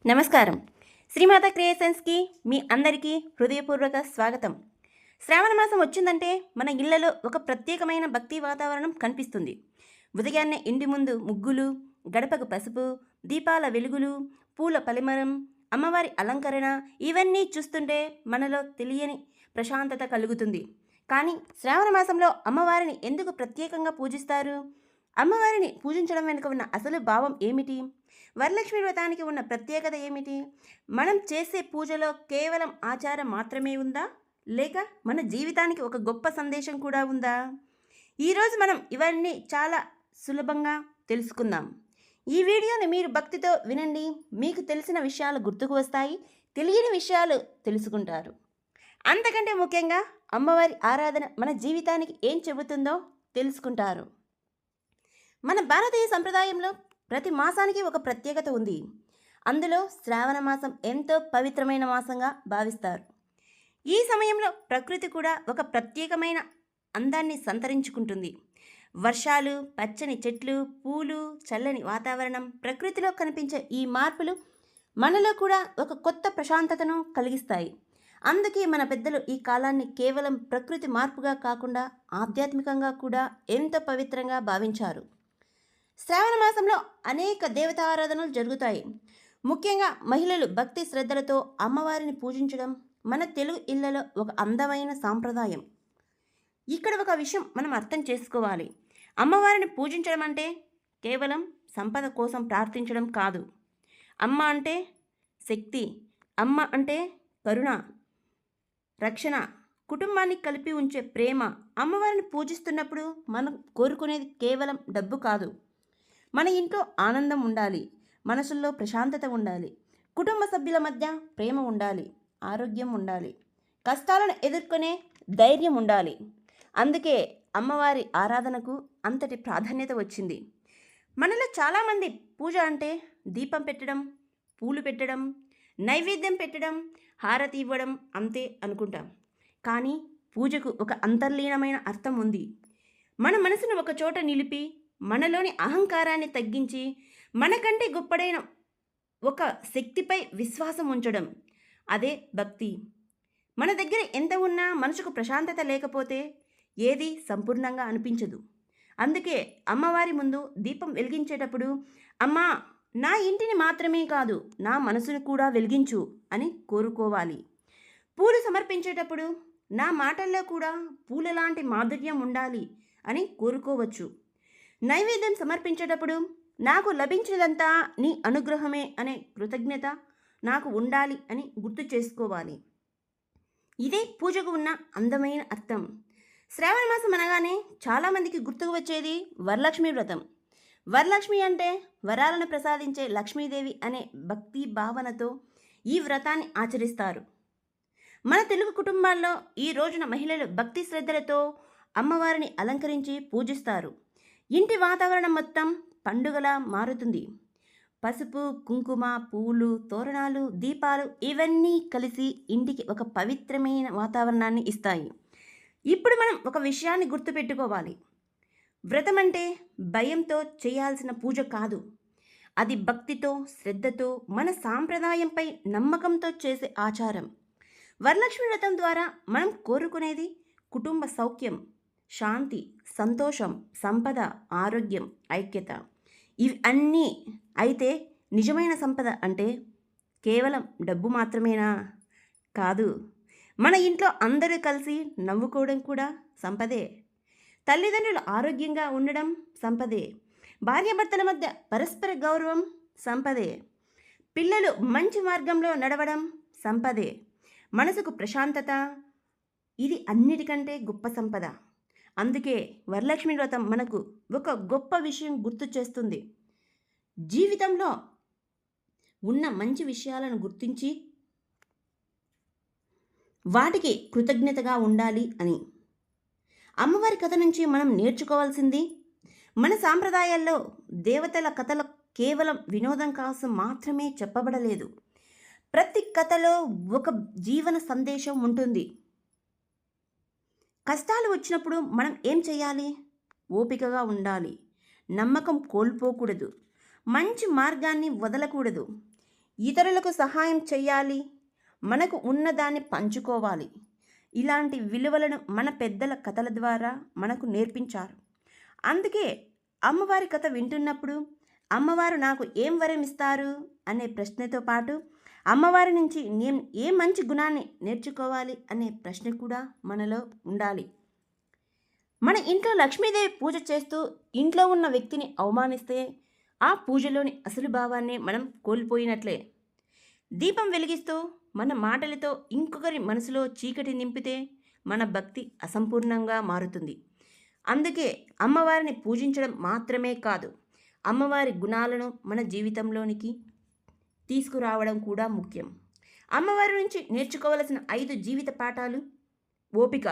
నమస్కారం. శ్రీమాత క్రియేషన్స్కి మీ అందరికీ హృదయపూర్వక స్వాగతం. శ్రావణ మాసం వచ్చిందంటే మన ఇళ్లలో ఒక ప్రత్యేకమైన భక్తి వాతావరణం కనిపిస్తుంది. ఉదయాన్నే ఇంటి ముందు ముగ్గులు, గడపకు పసుపు, దీపాల వెలుగులు, పూల పరిమళం, అమ్మవారి అలంకరణ ఇవన్నీ చూస్తుంటే మనలో తెలియని ప్రశాంతత కలుగుతుంది. కానీ శ్రావణ మాసంలో అమ్మవారిని ఎందుకు ప్రత్యేకంగా పూజిస్తారు? అమ్మవారిని పూజించడం వెనుక ఉన్న అసలు భావం ఏమిటి? వరలక్ష్మి వ్రతానికి ఉన్న ప్రత్యేకత ఏమిటి? మనం చేసే పూజలో కేవలం ఆచారం మాత్రమే ఉందా, లేక మన జీవితానికి ఒక గొప్ప సందేశం కూడా ఉందా? ఈరోజు మనం ఇవన్నీ చాలా సులభంగా తెలుసుకుందాం. ఈ వీడియోని మీరు భక్తితో వినండి. మీకు తెలిసిన విషయాలు గుర్తుకు వస్తాయి, తెలియని విషయాలు తెలుసుకుంటారు. అంతకంటే ముఖ్యంగా అమ్మవారి ఆరాధన మన జీవితానికి ఏం చెబుతుందో తెలుసుకుంటారు. మన భారతీయ సంప్రదాయంలో ప్రతి మాసానికి ఒక ప్రత్యేకత ఉంది. అందులో శ్రావణ మాసం ఎంతో పవిత్రమైన మాసంగా భావిస్తారు. ఈ సమయంలో ప్రకృతి కూడా ఒక ప్రత్యేకమైన అందాన్ని సంతరించుకుంటుంది. వర్షాలు, పచ్చని చెట్లు, పూలు, చల్లని వాతావరణం, ప్రకృతిలో కనిపించే ఈ మార్పులు మనలో కూడా ఒక కొత్త ప్రశాంతతను కలిగిస్తాయి. అందుకే మన పెద్దలు ఈ కాలాన్ని కేవలం ప్రకృతి మార్పుగా కాకుండా ఆధ్యాత్మికంగా కూడా ఎంతో పవిత్రంగా భావించారు. శ్రావణ మాసంలో అనేక దేవతారాధనలు జరుగుతాయి. ముఖ్యంగా మహిళలు భక్తి శ్రద్ధలతో అమ్మవారిని పూజించడం మన తెలుగు ఇళ్లలో ఒక అందమైన సాంప్రదాయం. ఇక్కడ ఒక విషయం మనం అర్థం చేసుకోవాలి. అమ్మవారిని పూజించడం అంటే కేవలం సంపద కోసం ప్రార్థించడం కాదు. అమ్మ అంటే శక్తి, అమ్మ అంటే కరుణ, రక్షణ, కుటుంబాన్ని కలిపి ఉంచే ప్రేమ. అమ్మవారిని పూజిస్తున్నప్పుడు మనం కోరుకునేది కేవలం డబ్బు కాదు. మన ఇంట్లో ఆనందం ఉండాలి, మనసుల్లో ప్రశాంతత ఉండాలి, కుటుంబ సభ్యుల మధ్య ప్రేమ ఉండాలి, ఆరోగ్యం ఉండాలి, కష్టాలను ఎదుర్కొనే ధైర్యం ఉండాలి. అందుకే అమ్మవారి ఆరాధనకు అంతటి ప్రాధాన్యత వచ్చింది. మనలో చాలామంది పూజ అంటే దీపం పెట్టడం, పూలు పెట్టడం, నైవేద్యం పెట్టడం, హారతి ఇవ్వడం అంతే అనుకుంటాం. కానీ పూజకు ఒక అంతర్లీనమైన అర్థం ఉంది. మన మనసును ఒక చోట నిలిపి మనలోని అహంకారాన్ని తగ్గించి మనకంటే గొప్పడైన ఒక శక్తిపై విశ్వాసం ఉంచడం, అదే భక్తి. మన దగ్గర ఎంత ఉన్నా మనసుకు ప్రశాంతత లేకపోతే ఏది సంపూర్ణంగా అనిపించదు. అందుకే అమ్మవారి ముందు దీపం వెలిగించేటప్పుడు, అమ్మా నా ఇంటిని మాత్రమే కాదు నా మనసును కూడా వెలిగించు అని కోరుకోవాలి. పూలు సమర్పించేటప్పుడు నా మాటల్లో కూడా పూల లాంటి మాధుర్యం ఉండాలి అని కోరుకోవచ్చు. నైవేద్యం సమర్పించేటప్పుడు నాకు లభించినంతా నీ అనుగ్రహమే అనే కృతజ్ఞత నాకు ఉండాలి అని గుర్తు చేసుకోవాలి. ఇదే పూజకు ఉన్న అందమైన అర్థం. శ్రావణ మాసం అనగానే చాలామందికి గుర్తుకు వచ్చేది వరలక్ష్మి వ్రతం. వరలక్ష్మి అంటే వరాలను ప్రసాదించే లక్ష్మీదేవి అనే భక్తి భావనతో ఈ వ్రతాన్ని ఆచరిస్తారు. మన తెలుగు కుటుంబాల్లో ఈ రోజున మహిళలు భక్తి శ్రద్ధలతో అమ్మవారిని అలంకరించి పూజిస్తారు. ఇంటి వాతావరణం మొత్తం పండుగలా మారుతుంది. పసుపు, కుంకుమ, పూలు, తోరణాలు, దీపాలు ఇవన్నీ కలిసి ఇంటికి ఒక పవిత్రమైన వాతావరణాన్ని ఇస్తాయి. ఇప్పుడు మనం ఒక విషయాన్ని గుర్తుపెట్టుకోవాలి. వ్రతం అంటే భయంతో చేయాల్సిన పూజ కాదు. అది భక్తితో, శ్రద్ధతో, మన సాంప్రదాయంపై నమ్మకంతో చేసే ఆచారం. వరలక్ష్మి వ్రతం ద్వారా మనం కోరుకునేది కుటుంబ సౌఖ్యం, శాంతి, సంతోషం, సంపద, ఆరోగ్యం, ఐక్యత. ఇవి అన్నీ. అయితే నిజమైన సంపద అంటే కేవలం డబ్బు మాత్రమేనా? కాదు. మన ఇంట్లో అందరూ కలిసి నవ్వుకోవడం కూడా సంపదే. తల్లిదండ్రులు ఆరోగ్యంగా ఉండడం సంపదే. భార్యాభర్తల మధ్య పరస్పర గౌరవం సంపదే. పిల్లలు మంచి మార్గంలో నడవడం సంపదే. మనసుకు ప్రశాంతత, ఇది అన్నిటికంటే గొప్ప సంపద. అందుకే వరలక్ష్మి వ్రతం మనకు ఒక గొప్ప విషయం గుర్తు చేస్తుంది. జీవితంలో ఉన్న మంచి విషయాలను గుర్తించి వాటికి కృతజ్ఞతగా ఉండాలి అని. అమ్మవారి కథ నుంచి మనం నేర్చుకోవాల్సింది, మన సాంప్రదాయాల్లో దేవతల కథలు కేవలం వినోదం కోసం మాత్రమే చెప్పబడలేదు. ప్రతి కథలో ఒక జీవన సందేశం ఉంటుంది. కష్టాలు వచ్చినప్పుడు మనం ఏం చేయాలి? ఓపికగా ఉండాలి, నమ్మకం కోల్పోకూడదు, మంచి మార్గాన్ని వదలకూడదు. ఇతరులకు సహాయం చేయాలి, మనకు ఉన్నదాన్ని పంచుకోవాలి. ఇలాంటి విలువలను మన పెద్దల కథల ద్వారా మనకు నేర్పించారు. అందుకే అమ్మవారి కథ వింటున్నప్పుడు అమ్మవారు నాకు ఏం వరం ఇస్తారు అనే ప్రశ్నతో పాటు అమ్మవారి నుంచి నేను ఏ మంచి గుణాన్ని నేర్చుకోవాలి అనే ప్రశ్న కూడా మనలో ఉండాలి. మన ఇంట్లో లక్ష్మీదేవి పూజ చేస్తూ ఇంట్లో ఉన్న వ్యక్తిని అవమానిస్తే ఆ పూజలోని అసలు భావాన్ని మనం కోల్పోయినట్లే. దీపం వెలిగిస్తూ మన మాటలతో ఇంకొకరి మనసులో చీకటి నింపితే మన భక్తి అసంపూర్ణంగా మారుతుంది. అందుకే అమ్మవారిని పూజించడం మాత్రమే కాదు, అమ్మవారి గుణాలను మన జీవితంలోనికి తీసుకురావడం కూడా ముఖ్యం. అమ్మవారి నుంచి నేర్చుకోవలసిన 5 జీవిత పాఠాలు. ఓపిక.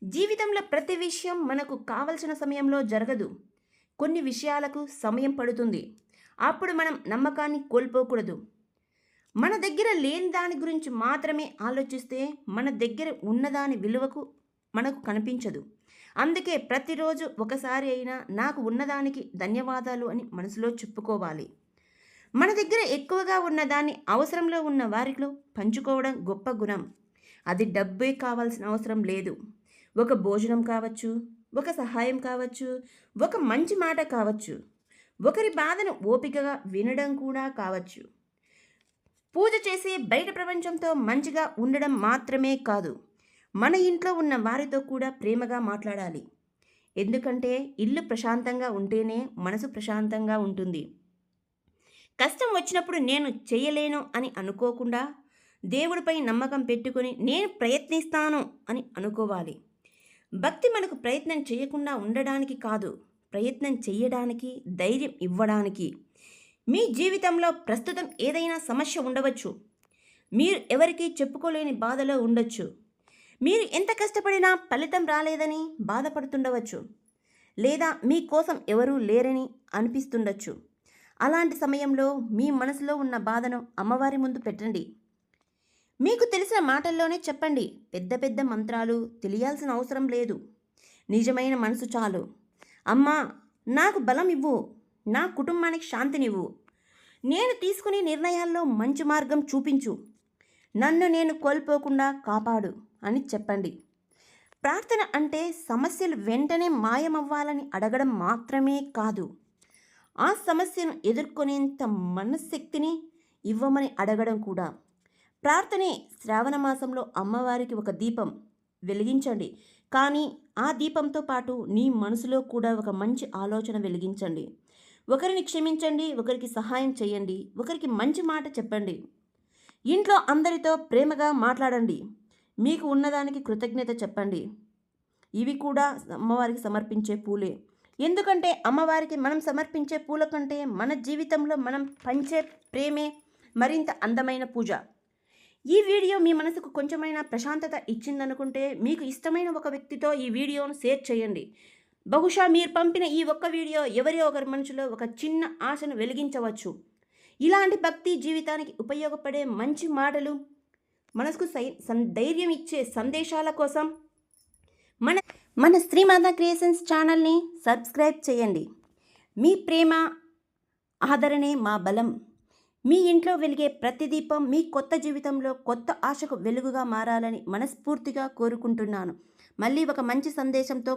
జీవితంలో ప్రతి విషయం మనకు కావలసిన సమయంలో జరగదు. కొన్ని విషయాలకు సమయం పడుతుంది. అప్పుడు మనం నమ్మకాన్ని కోల్పోకూడదు. మన దగ్గర లేని దాని గురించి మాత్రమే ఆలోచిస్తే మన దగ్గర ఉన్నదాని విలువకు మనకు కనిపించదు. అందుకే ప్రతిరోజు ఒకసారి అయినా నాకు ఉన్నదానికి ధన్యవాదాలు అని మనసులో చెప్పుకోవాలి. మన దగ్గర ఎక్కువగా ఉన్నదాన్ని అవసరంలో ఉన్న వారిలో పంచుకోవడం గొప్ప గుణం. అది డబ్బే కావాల్సిన అవసరం లేదు. ఒక భోజనం కావచ్చు, ఒక సహాయం కావచ్చు, ఒక మంచి మాట కావచ్చు, ఒకరి బాధను ఓపికగా వినడం కూడా కావచ్చు. పూజ చేసి బయట ప్రపంచంతో మంచిగా ఉండడం మాత్రమే కాదు, మన ఇంట్లో ఉన్న వారితో కూడా ప్రేమగా మాట్లాడాలి. ఎందుకంటే ఇల్లు ప్రశాంతంగా ఉంటేనే మనసు ప్రశాంతంగా ఉంటుంది. కష్టం వచ్చినప్పుడు నేను చేయలేను అని అనుకోకుండా దేవుడిపై నమ్మకం పెట్టుకొని నేను ప్రయత్నిస్తాను అని అనుకోవాలి. భక్తి మనకు ప్రయత్నం చేయకుండా ఉండడానికి కాదు, ప్రయత్నం చేయడానికి, ధైర్యం ఇవ్వడానికి. మీ జీవితంలో ప్రస్తుతం ఏదైనా సమస్య ఉండవచ్చు. మీరు ఎవరికీ చెప్పుకోలేని బాధలో ఉండొచ్చు. మీరు ఎంత కష్టపడినా ఫలితం రాలేదని బాధపడుతుండవచ్చు. లేదా మీకోసం ఎవరూ లేరని అనిపిస్తుండొచ్చు. అలాంటి సమయంలో మీ మనసులో ఉన్న బాధను అమ్మవారి ముందు పెట్టండి. మీకు తెలిసిన మాటల్లోనే చెప్పండి. పెద్ద పెద్ద మంత్రాలు తెలియాల్సిన అవసరం లేదు. నిజమైన మనసు చాలు. అమ్మా, నాకు బలం ఇవ్వు, నా కుటుంబానికి శాంతినివ్వు, నేను తీసుకునే నిర్ణయాల్లో మంచి మార్గం చూపించు, నన్ను నేను కోల్పోకుండా కాపాడు అని చెప్పండి. ప్రార్థన అంటే సమస్యలు వెంటనే మాయమవ్వాలని అడగడం మాత్రమే కాదు, ఆ సమస్యను ఎదుర్కొనేంత మనశ్శక్తిని ఇవ్వమని అడగడం కూడా. ప్రార్థనే శ్రావణ మాసంలో అమ్మవారికి ఒక దీపం వెలిగించండి. కానీ ఆ దీపంతో పాటు నీ మనసులో కూడా ఒక మంచి ఆలోచన వెలిగించండి. ఒకరిని క్షమించండి, ఒకరికి సహాయం చేయండి, ఒకరికి మంచి మాట చెప్పండి. ఇంట్లో అందరితో ప్రేమగా మాట్లాడండి. మీకు ఉన్నదానికి కృతజ్ఞత చెప్పండి. ఇవి కూడా అమ్మవారికి సమర్పించే పూలే. ఎందుకంటే అమ్మవారికి మనం సమర్పించే పూల కంటే మన జీవితంలో మనం పంచే ప్రేమే మరింత అందమైన పూజ. ఈ వీడియో మీ మనసుకు కొంచెమైనా ప్రశాంతత ఇచ్చిందనుకుంటే మీకు ఇష్టమైన ఒక వ్యక్తితో ఈ వీడియోను షేర్ చేయండి. బహుశా మీరు పంపిన ఈ ఒక్క వీడియో ఎవరి ఒకరి మనసులో ఒక చిన్న ఆశను వెలిగించవచ్చు. ఇలాంటి భక్తి జీవితానికి ఉపయోగపడే మంచి మాటలు, మనసుకు ధైర్యం ఇచ్చే సందేశాల కోసం మన శ్రీమాత క్రియేషన్స్ ఛానల్ని సబ్స్క్రైబ్ చేయండి. మీ ప్రేమ, ఆదరణే మా బలం. మీ ఇంట్లో వెలిగే ప్రతి దీపం మీ కొత్త జీవితంలో కొత్త ఆశకు వెలుగుగా మారాలని మనస్ఫూర్తిగా కోరుకుంటున్నాను. మళ్ళీ ఒక మంచి సందేశంతో